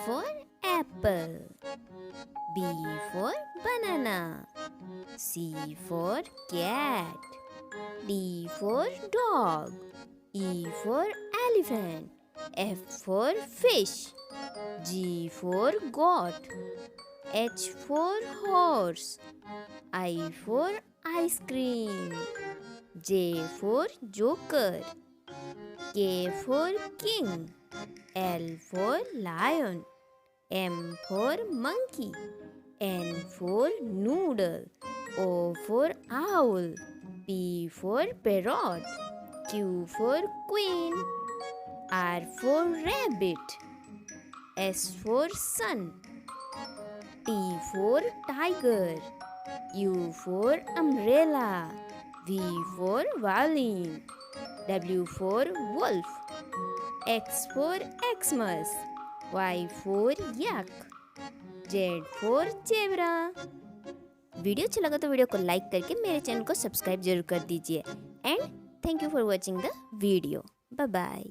for apple. B for banana. C for cat. D for dog. E for elephant. F for fish. G for goat. H for horse. I for ice cream. J for joker. K for king. L for lion. M for monkey. N for noodle. O for owl. P for parrot. Q for queen. R for rabbit. S for sun. T for tiger. U for umbrella. V for violin. W for wolf. X for Xmas. Y for yak. Z for zebra. Video अच्छा लगा तो video को like करके मेरे channel को subscribe जरूर कर दीजिए and thank you for watching the video. Bye bye.